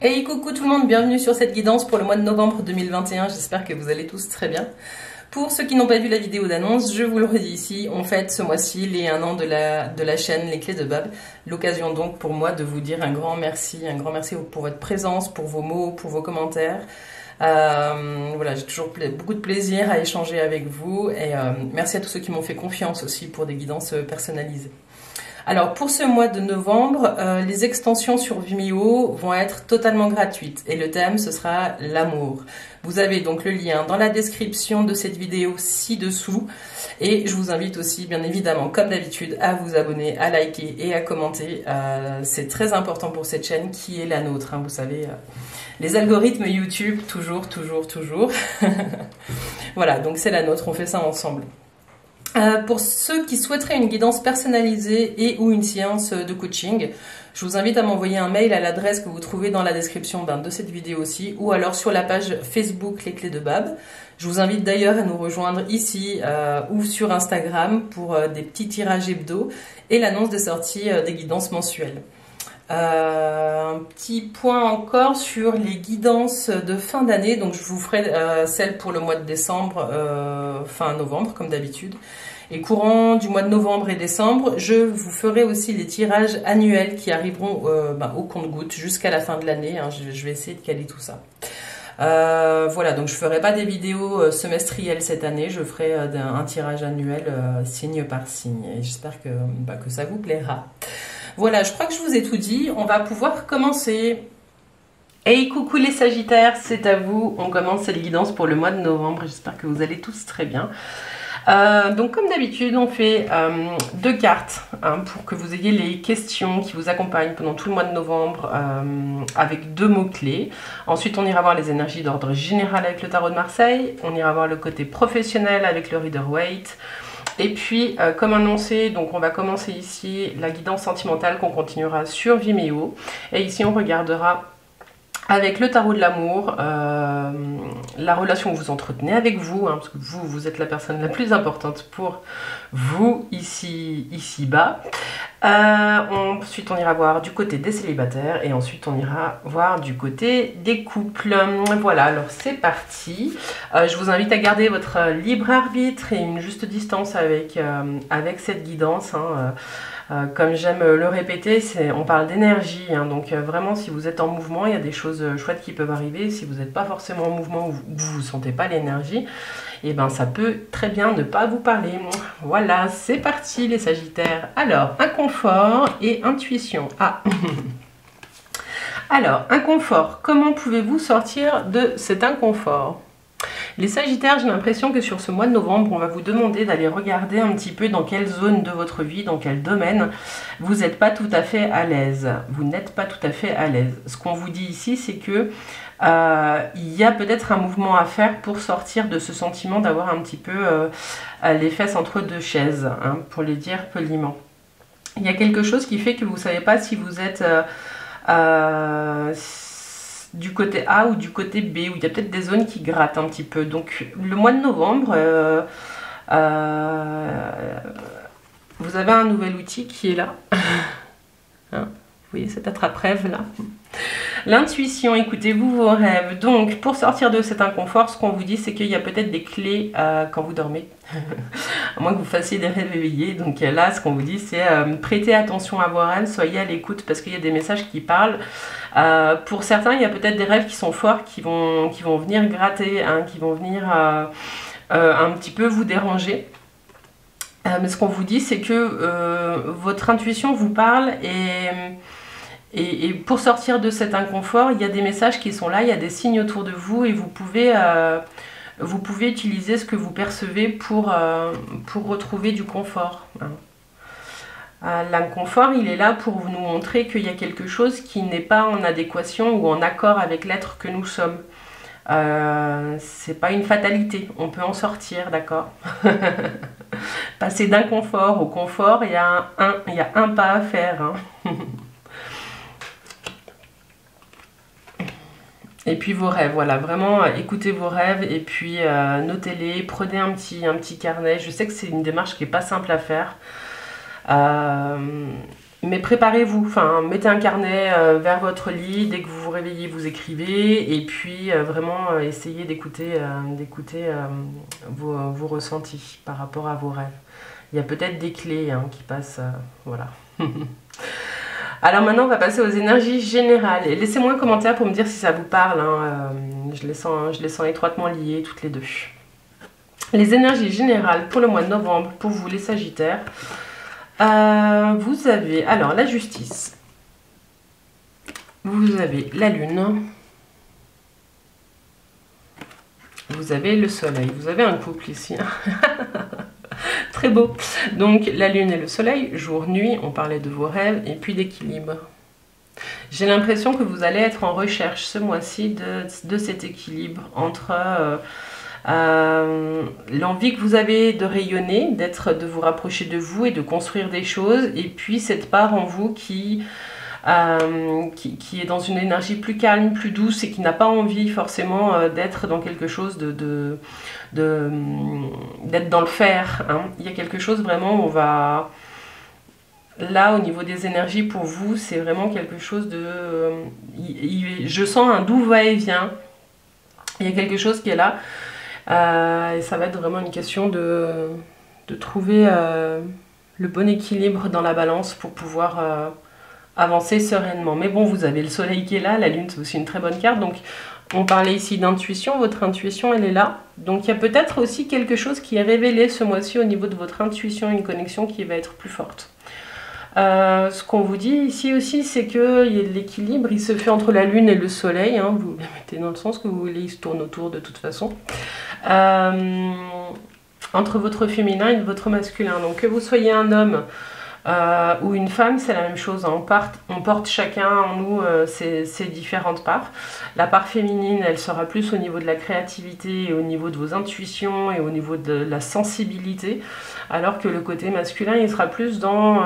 Hey coucou tout le monde, bienvenue sur cette guidance pour le mois de novembre 2021, j'espère que vous allez tous très bien. Pour ceux qui n'ont pas vu la vidéo d'annonce, je vous le redis ici, on fête ce mois-ci les 1 an de la chaîne Les Clés de Bab. L'occasion donc pour moi de vous dire un grand merci pour votre présence, pour vos mots, pour vos commentaires. Voilà, j'ai toujours beaucoup de plaisir à échanger avec vous et merci à tous ceux qui m'ont fait confiance aussi pour des guidances personnalisées. Alors pour ce mois de novembre, les extensions sur Vimeo vont être totalement gratuites et le thème ce sera l'amour. Vous avez donc le lien dans la description de cette vidéo ci-dessous et je vous invite aussi bien évidemment comme d'habitude à vous abonner, à liker et à commenter. C'est très important pour cette chaîne qui est la nôtre, hein, vous savez, les algorithmes YouTube toujours. Voilà, donc c'est la nôtre, on fait ça ensemble. Pour ceux qui souhaiteraient une guidance personnalisée et ou une séance de coaching, je vous invite à m'envoyer un mail à l'adresse que vous trouvez dans la description de cette vidéo aussi, ou alors sur la page Facebook Les Clés de Bab. Je vous invite d'ailleurs à nous rejoindre ici ou sur Instagram pour des petits tirages hebdo et l'annonce des sorties des guidances mensuelles. Un petit point encore sur les guidances de fin d'année, donc je vous ferai celle pour le mois de décembre, fin novembre comme d'habitude. Et courant du mois de novembre et décembre, je vous ferai aussi les tirages annuels qui arriveront au compte-gouttes jusqu'à la fin de l'année. Hein, je vais essayer de caler tout ça. Voilà, donc je ferai pas des vidéos semestrielles cette année, je ferai un tirage annuel signe par signe. Et j'espère que ça vous plaira. Voilà, je crois que je vous ai tout dit, on va pouvoir commencer. Hey coucou les Sagittaires, c'est à vous, on commence cette guidance pour le mois de novembre, j'espère que vous allez tous très bien. Donc comme d'habitude on fait deux cartes hein, pour que vous ayez les questions qui vous accompagnent pendant tout le mois de novembre avec deux mots-clés. Ensuite on ira voir les énergies d'ordre général avec le tarot de Marseille, on ira voir le côté professionnel avec le Rider-Waite. Et puis, comme annoncé, donc on va commencer ici la guidance sentimentale qu'on continuera sur Vimeo. Et ici, on regardera avec le tarot de l'amour, la relation que vous entretenez avec vous, hein, parce que vous êtes la personne la plus importante pour vous ici-bas. Ensuite, on ira voir du côté des célibataires et ensuite, on ira voir du côté des couples. Voilà, alors c'est parti. Je vous invite à garder votre libre arbitre et une juste distance avec cette guidance. Hein. Comme j'aime le répéter, on parle d'énergie, hein, donc vraiment si vous êtes en mouvement, il y a des choses chouettes qui peuvent arriver. Si vous n'êtes pas forcément en mouvement ou vous ne sentez pas l'énergie, et ben ça peut très bien ne pas vous parler. Voilà, c'est parti les Sagittaires. Alors, inconfort et intuition. Ah alors, inconfort, comment pouvez-vous sortir de cet inconfort ? Les Sagittaires, j'ai l'impression que sur ce mois de novembre, on va vous demander d'aller regarder un petit peu dans quelle zone de votre vie, dans quel domaine vous n'êtes pas tout à fait à l'aise. Vous n'êtes pas tout à fait à l'aise. Ce qu'on vous dit ici, c'est que il y a peut-être un mouvement à faire pour sortir de ce sentiment d'avoir un petit peu les fesses entre deux chaises, hein, pour les dire poliment. Il y a quelque chose qui fait que vous ne savez pas si vous êtes du côté A ou du côté B, où il y a peut-être des zones qui grattent un petit peu. Donc le mois de novembre, vous avez un nouvel outil qui est là. Hein, vous voyez cette attrape-rêve là. L'intuition, écoutez-vous vos rêves. Donc pour sortir de cet inconfort, ce qu'on vous dit, c'est qu'il y a peut-être des clés quand vous dormez. À moins que vous fassiez des rêves éveillés. Donc là, ce qu'on vous dit, c'est prêtez attention à vos rêves, soyez à l'écoute parce qu'il y a des messages qui parlent. Pour certains, il y a peut-être des rêves qui sont forts, qui vont venir gratter, hein, qui vont venir un petit peu vous déranger. Mais ce qu'on vous dit, c'est que votre intuition vous parle et pour sortir de cet inconfort, il y a des messages qui sont là, il y a des signes autour de vous et vous pouvez utiliser ce que vous percevez pour retrouver du confort. Hein. L'inconfort, il est là pour nous montrer qu'il y a quelque chose qui n'est pas en adéquation ou en accord avec l'être que nous sommes. C'est pas une fatalité, on peut en sortir, d'accord. Passer d'inconfort au confort, il y a un pas à faire. Hein. Et puis vos rêves, voilà, vraiment écoutez vos rêves et puis notez-les, prenez un petit carnet. Je sais que c'est une démarche qui n'est pas simple à faire. Mais préparez-vous, enfin, mettez un carnet vers votre lit, dès que vous vous réveillez, vous écrivez, et puis vraiment essayez d'écouter vos ressentis par rapport à vos rêves. Il y a peut-être des clés hein, qui passent, voilà. Alors maintenant, on va passer aux énergies générales. Et laissez-moi un commentaire pour me dire si ça vous parle. Hein. Je les sens étroitement liées toutes les deux. Les énergies générales pour le mois de novembre, pour vous les Sagittaires. Vous avez alors la justice. Vous avez la lune. Vous avez le soleil. Vous avez un couple ici. Très beau. Donc la lune et le soleil, jour, nuit, on parlait de vos rêves et puis d'équilibre. J'ai l'impression que vous allez être en recherche ce mois-ci de cet équilibre entre l'envie que vous avez de rayonner, de vous rapprocher de vous et de construire des choses, et puis cette part en vous qui est dans une énergie plus calme, plus douce et qui n'a pas envie forcément d'être dans quelque chose d'être dans le faire. Hein. Il y a quelque chose vraiment où on va... Là, au niveau des énergies, pour vous, c'est vraiment quelque chose de... je sens un doux va-et-vient. Il y a quelque chose qui est là. Et ça va être vraiment une question de trouver le bon équilibre dans la balance pour pouvoir avancer sereinement. Mais bon, vous avez le soleil qui est là, la lune c'est aussi une très bonne carte. Donc on parlait ici d'intuition, votre intuition elle est là. Donc il y a peut-être aussi quelque chose qui est révélé ce mois-ci au niveau de votre intuition, une connexion qui va être plus forte. Ce qu'on vous dit ici aussi, c'est que l'équilibre, il se fait entre la lune et le soleil. Hein, vous le mettez dans le sens que vous voulez, il se tourne autour de toute façon. Entre votre féminin et votre masculin. Donc que vous soyez un homme ou une femme, c'est la même chose. On porte chacun en nous ces différentes parts. La part féminine, elle sera plus au niveau de la créativité, et au niveau de vos intuitions et au niveau de la sensibilité, alors que le côté masculin, il sera plus dans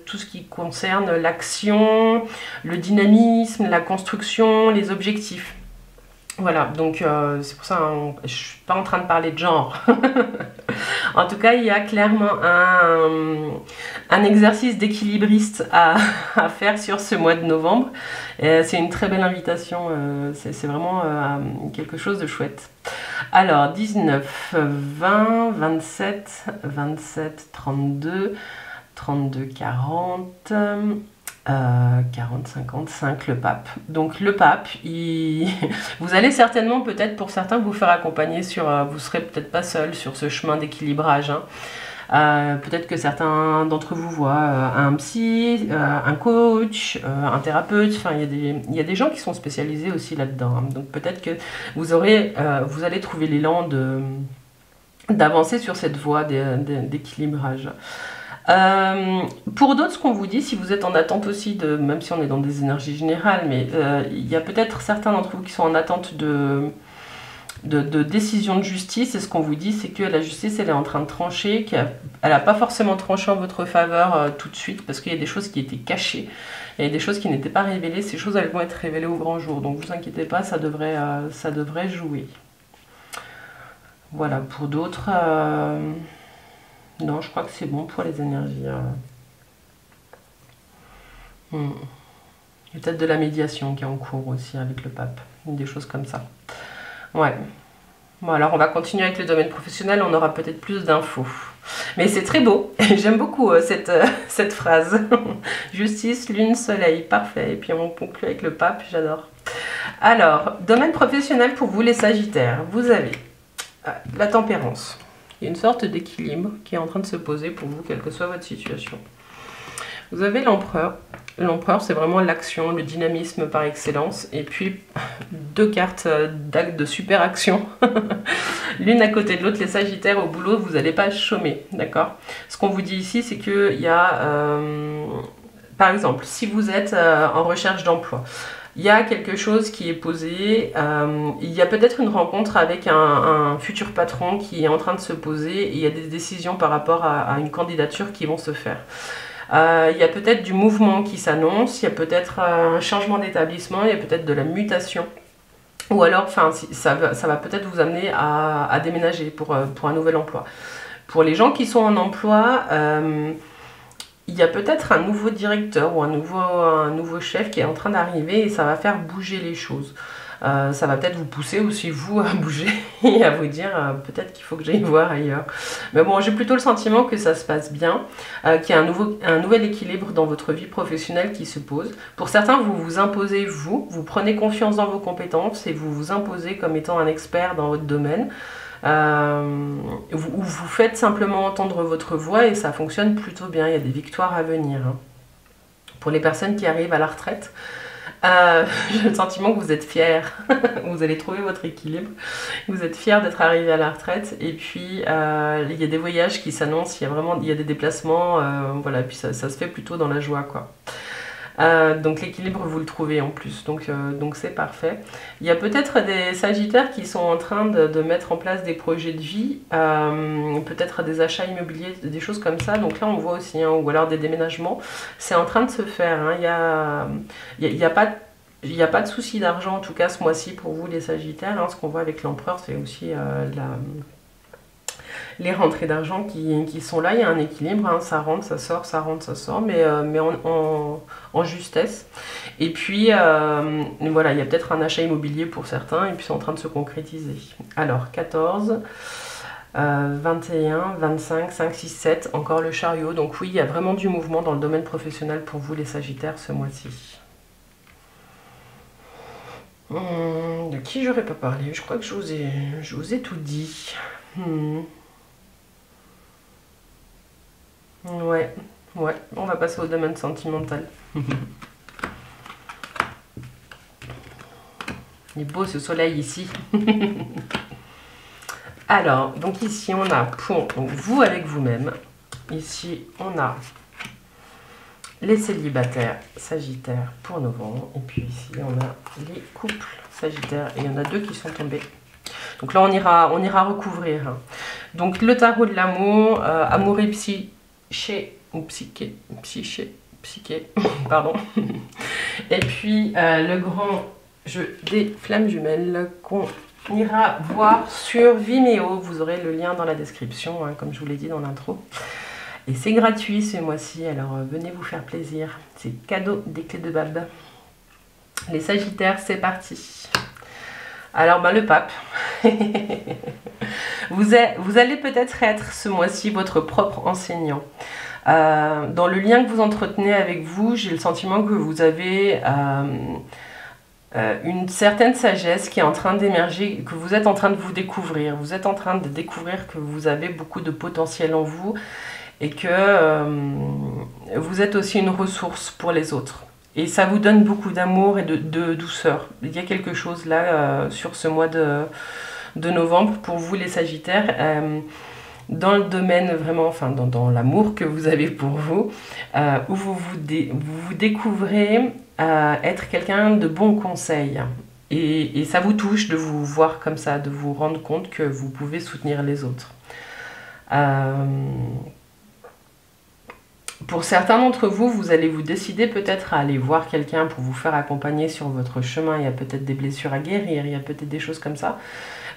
tout ce qui concerne l'action, le dynamisme, la construction, les objectifs. Voilà, donc c'est pour ça, je ne suis pas en train de parler de genre. En tout cas, il y a clairement un exercice d'équilibriste à faire sur ce mois de novembre. C'est une très belle invitation, c'est vraiment quelque chose de chouette. Alors, 19, 20, 27, 27, 32, 32, 40... 40, 55, le pape. Donc le pape, vous allez certainement peut-être pour certains vous faire accompagner vous serez peut-être pas seul sur ce chemin d'équilibrage. Hein. Peut-être que certains d'entre vous voient un psy, un coach, un thérapeute. Enfin, il y a des gens qui sont spécialisés aussi là-dedans. Hein. Donc peut-être que vous allez trouver l'élan d'avancer sur cette voie d'équilibrage. Pour d'autres, ce qu'on vous dit, si vous êtes en attente aussi même si on est dans des énergies générales, mais il y a peut-être certains d'entre vous qui sont en attente de décision de justice, et ce qu'on vous dit, c'est que la justice, elle est en train de trancher, elle n'a pas forcément tranché en votre faveur tout de suite, parce qu'il y a des choses qui étaient cachées, il y a des choses qui n'étaient pas révélées, ces choses, elles vont être révélées au grand jour, donc vous inquiétez pas, ça devrait jouer. Voilà, pour d'autres... Non, je crois que c'est bon pour les énergies. Il y a peut-être de la médiation qui est en cours aussi avec le pape. Des choses comme ça. Ouais. Bon, alors on va continuer avec le domaine professionnel. On aura peut-être plus d'infos. Mais c'est très beau. J'aime beaucoup cette phrase. Justice, lune, soleil. Parfait. Et puis on conclut avec le pape. J'adore. Alors, domaine professionnel pour vous les Sagittaires. Vous avez la tempérance. Il y a une sorte d'équilibre qui est en train de se poser pour vous, quelle que soit votre situation. Vous avez l'empereur. L'empereur, c'est vraiment l'action, le dynamisme par excellence. Et puis, deux cartes d'actes de super action. L'une à côté de l'autre, les Sagittaires, au boulot, vous n'allez pas chômer, d'accord? Ce qu'on vous dit ici, c'est qu'il y a, par exemple, si vous êtes en recherche d'emploi, il y a quelque chose qui est posé, il y a peut-être une rencontre avec un futur patron qui est en train de se poser, et il y a des décisions par rapport à une candidature qui vont se faire. Il y a peut-être du mouvement qui s'annonce, il y a peut-être un changement d'établissement, il y a peut-être de la mutation, ou alors enfin, ça va peut-être vous amener à déménager pour un nouvel emploi. Pour les gens qui sont en emploi, il y a peut-être un nouveau directeur ou un nouveau chef qui est en train d'arriver et ça va faire bouger les choses. Ça va peut-être vous pousser aussi, vous, à bouger et à vous dire peut-être qu'il faut que j'aille voir ailleurs. Mais bon, j'ai plutôt le sentiment que ça se passe bien, qu'il y a un nouvel équilibre dans votre vie professionnelle qui se pose. Pour certains, vous vous imposez, vous prenez confiance dans vos compétences et vous vous imposez comme étant un expert dans votre domaine. Vous faites simplement entendre votre voix et ça fonctionne plutôt bien. Il y a des victoires à venir. Hein. Pour les personnes qui arrivent à la retraite, j'ai le sentiment que vous êtes fiers, vous allez trouver votre équilibre, vous êtes fiers d'être arrivé à la retraite et puis il y a des voyages qui s'annoncent, il y a des déplacements, voilà, puis ça se fait plutôt dans la joie quoi. Donc l'équilibre vous le trouvez en plus, donc c'est parfait. Il y a peut-être des sagittaires qui sont en train de mettre en place des projets de vie, peut-être des achats immobiliers, des choses comme ça, donc là on voit aussi, hein, ou alors des déménagements, c'est en train de se faire, hein. Il y a pas de souci d'argent en tout cas ce mois-ci pour vous les sagittaires, hein. Ce qu'on voit avec l'empereur c'est aussi les rentrées d'argent qui sont là, il y a un équilibre, hein, ça rentre, ça sort, mais en justesse. Et puis, voilà, il y a peut-être un achat immobilier pour certains, et puis c'est en train de se concrétiser. Alors, 14, 21, 25, 5, 6, 7, encore le chariot. Donc oui, il y a vraiment du mouvement dans le domaine professionnel pour vous les sagittaires ce mois-ci. De qui j'aurais pas parlé? Je crois que je vous ai tout dit. Ouais, on va passer au domaine sentimental. Il est beau ce soleil ici. Alors, donc ici on a pour vous avec vous-même. Ici on a les célibataires sagittaires pour novembre. Et puis ici on a les couples sagittaires. Et il y en a 2 qui sont tombés. Donc là on ira recouvrir. Donc le tarot de l'amour, amour et psyché, pardon. Et puis le grand jeu des flammes jumelles qu'on ira voir sur Vimeo. Vous aurez le lien dans la description, hein, comme je vous l'ai dit dans l'intro. Et c'est gratuit ce mois-ci, alors venez vous faire plaisir. C'est cadeau des clés de Bab. Les sagittaires, c'est parti. Alors, le pape. Vous allez peut-être être ce mois-ci votre propre enseignant. Dans le lien que vous entretenez avec vous, j'ai le sentiment que vous avez une certaine sagesse qui est en train d'émerger, que vous êtes en train de vous découvrir. Vous êtes en train de découvrir que vous avez beaucoup de potentiel en vous et que vous êtes aussi une ressource pour les autres. Et ça vous donne beaucoup d'amour et de douceur. Il y a quelque chose là sur ce mois de novembre pour vous les sagittaires. Dans le domaine vraiment, enfin dans l'amour que vous avez pour vous, où vous découvrez être quelqu'un de bon conseil. Et ça vous touche de vous voir comme ça, de vous rendre compte que vous pouvez soutenir les autres. Pour certains d'entre vous, vous allez vous décider peut-être à aller voir quelqu'un pour vous faire accompagner sur votre chemin. Il y a peut-être des blessures à guérir, il y a peut-être des choses comme ça,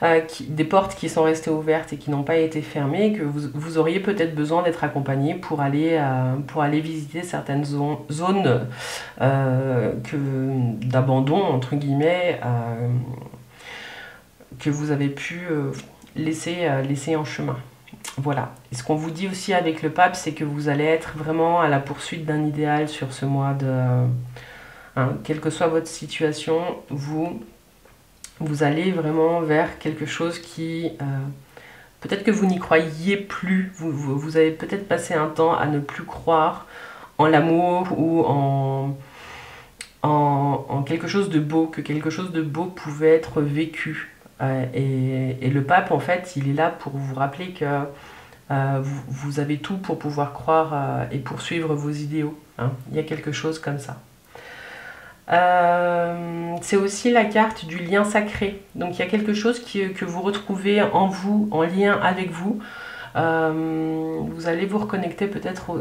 des portes qui sont restées ouvertes et qui n'ont pas été fermées, et que vous auriez peut-être besoin d'être accompagné pour aller visiter certaines zones d'abandon, entre guillemets, que vous avez pu laisser en chemin. Voilà. Et ce qu'on vous dit aussi avec le pape, c'est que vous allez être vraiment à la poursuite d'un idéal sur ce mois de... quelle que soit votre situation, vous allez vraiment vers quelque chose qui... peut-être que vous n'y croyez plus. Vous avez peut-être passé un temps à ne plus croire en l'amour ou en quelque chose de beau, que quelque chose de beau pouvait être vécu. Et le pape, en fait, il est là pour vous rappeler que vous avez tout pour pouvoir croire et poursuivre vos idéaux. Hein. Il y a quelque chose comme ça. C'est aussi la carte du lien sacré. Donc il y a quelque chose que vous retrouvez en vous, en lien avec vous. Vous allez vous reconnecter peut-être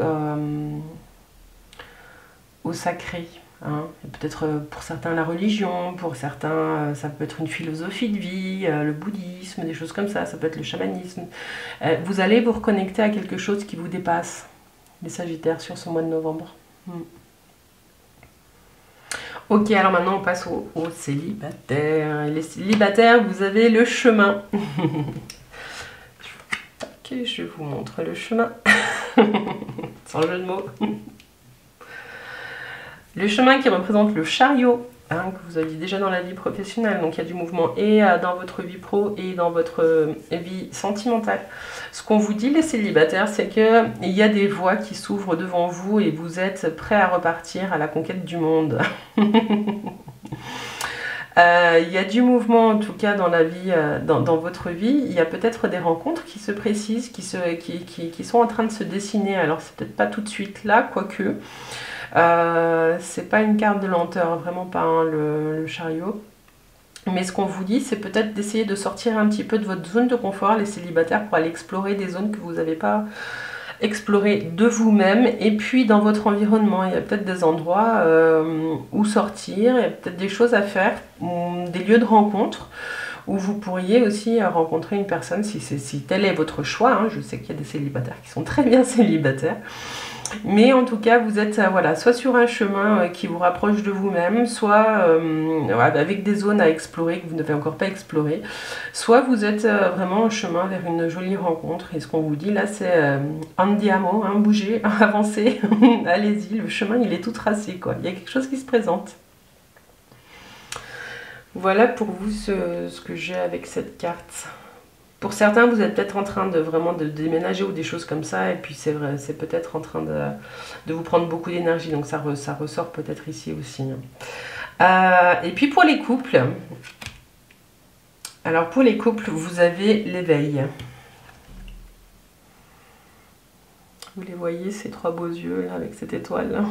au sacré. Hein. Peut-être pour certains la religion, pour certains ça peut être une philosophie de vie, le bouddhisme, des choses comme ça peut être le chamanisme. Vous allez vous reconnecter à quelque chose qui vous dépasse, les Sagittaires sur ce mois de novembre. Ok, alors maintenant on passe aux célibataires. Les célibataires, vous avez le chemin. Ok, je vous montre le chemin. Sans jeu de mots. Le chemin qui représente le chariot, hein, que vous aviez déjà dans la vie professionnelle. Donc il y a du mouvement et dans votre vie pro et dans votre vie sentimentale. Ce qu'on vous dit les célibataires, c'est qu'il y a des voies qui s'ouvrent devant vous et vous êtes prêts à repartir à la conquête du monde. Il y a du mouvement en tout cas dans la vie, dans votre vie. Il y a peut-être des rencontres qui se précisent, qui sont en train de se dessiner. Alors c'est peut-être pas tout de suite là, quoique. C'est pas une carte de lenteur, vraiment pas hein, le chariot. Mais ce qu'on vous dit, c'est peut-être d'essayer de sortir un petit peu de votre zone de confort, les célibataires, pour aller explorer des zones que vous n'avez pas explorées de vous-même. Et puis dans votre environnement, il y a peut-être des endroits où sortir, il y a peut-être des choses à faire, des lieux de rencontre, où vous pourriez aussi rencontrer une personne si tel est votre choix. Hein. Je sais qu'il y a des célibataires qui sont très bien célibataires. Mais en tout cas, vous êtes voilà, soit sur un chemin qui vous rapproche de vous-même, soit avec des zones à explorer que vous n'avez encore pas explorées, soit vous êtes vraiment en chemin vers une jolie rencontre. Et ce qu'on vous dit là, c'est andiamo, hein, bougez, avancez, allez-y, le chemin il est tout tracé, quoi. Il y a quelque chose qui se présente. Voilà pour vous ce que j'ai avec cette carte. Pour certains, vous êtes peut-être en train de vraiment de déménager ou des choses comme ça, et puis c'est vrai, c'est peut-être en train de vous prendre beaucoup d'énergie, donc ça ressort peut-être ici aussi. Et puis pour les couples, alors pour les couples, vous avez l'éveil. Vous les voyez, ces trois beaux yeux là, avec cette étoile.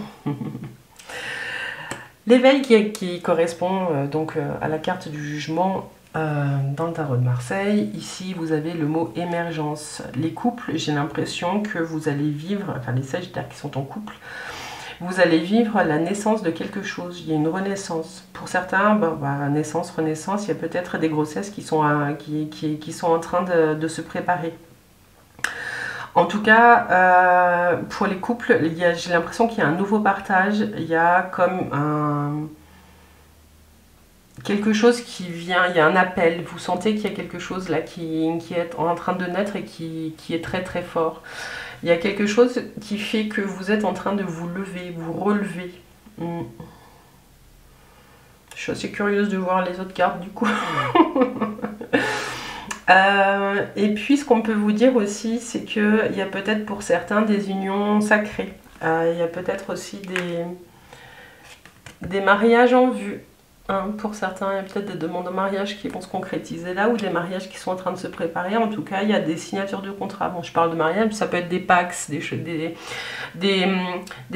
L'éveil qui correspond donc à la carte du jugement. Dans le tarot de Marseille, ici vous avez le mot émergence. Les couples, j'ai l'impression que vous allez vivre, enfin les sagittaires qui sont en couple, vous allez vivre la naissance de quelque chose, il y a une renaissance. Pour certains, naissance, renaissance, il y a peut-être des grossesses qui sont en train de se préparer. En tout cas, pour les couples, j'ai l'impression qu'il y a un nouveau partage, il y a comme quelque chose qui vient, il y a un appel, vous sentez qu'il y a quelque chose là qui est en train de naître et qui est très très fort. Il y a quelque chose qui fait que vous êtes en train de vous lever, vous relever. Je suis assez curieuse de voir les autres cartes du coup. Et puis ce qu'on peut vous dire aussi, c'est qu'il y a peut-être pour certains des unions sacrées. Il y a peut-être aussi des mariages en vue. Pour certains, il y a peut-être des demandes de mariage qui vont se concrétiser là, ou des mariages qui sont en train de se préparer. En tout cas, il y a des signatures de contrats. Bon, je parle de mariage, ça peut être des pax, des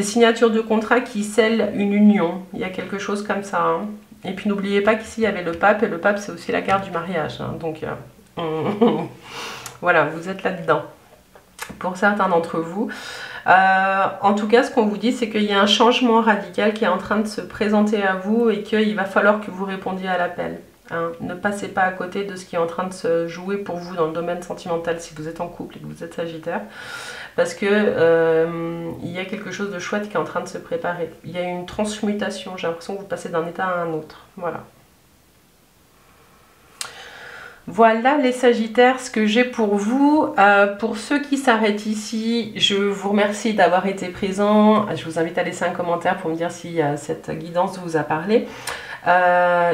signatures de contrats qui scellent une union. Il y a quelque chose comme ça. Hein. Et puis n'oubliez pas qu'ici, il y avait le pape, et le pape, c'est aussi la carte du mariage. Hein. Donc, voilà, vous êtes là-dedans. Pour certains d'entre vous. En tout cas, ce qu'on vous dit, c'est qu'il y a un changement radical qui est en train de se présenter à vous et qu'il va falloir que vous répondiez à l'appel. Hein. Ne passez pas à côté de ce qui est en train de se jouer pour vous dans le domaine sentimental si vous êtes en couple et que vous êtes sagittaire. Parce que il y a quelque chose de chouette qui est en train de se préparer. Il y a une transmutation, j'ai l'impression que vous passez d'un état à un autre. Voilà. Voilà les sagittaires, ce que j'ai pour vous. Pour ceux qui s'arrêtent ici, je vous remercie d'avoir été présents. Je vous invite à laisser un commentaire pour me dire si cette guidance vous a parlé.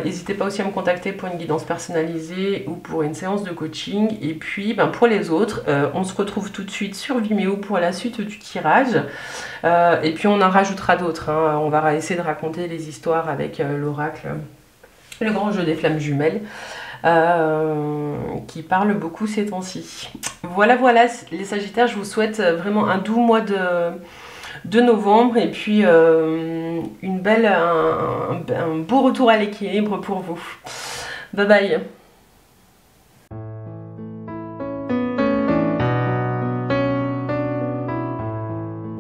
N'hésitez pas aussi à me contacter pour une guidance personnalisée ou pour une séance de coaching. Et puis pour les autres, on se retrouve tout de suite sur Vimeo pour la suite du tirage. Et puis on en rajoutera d'autres. Hein. On va essayer de raconter les histoires avec l'oracle, le grand jeu des flammes jumelles. Qui parle beaucoup ces temps-ci. Voilà les sagittaires, je vous souhaite vraiment un doux mois de novembre et puis un beau retour à l'équilibre pour vous. Bye bye.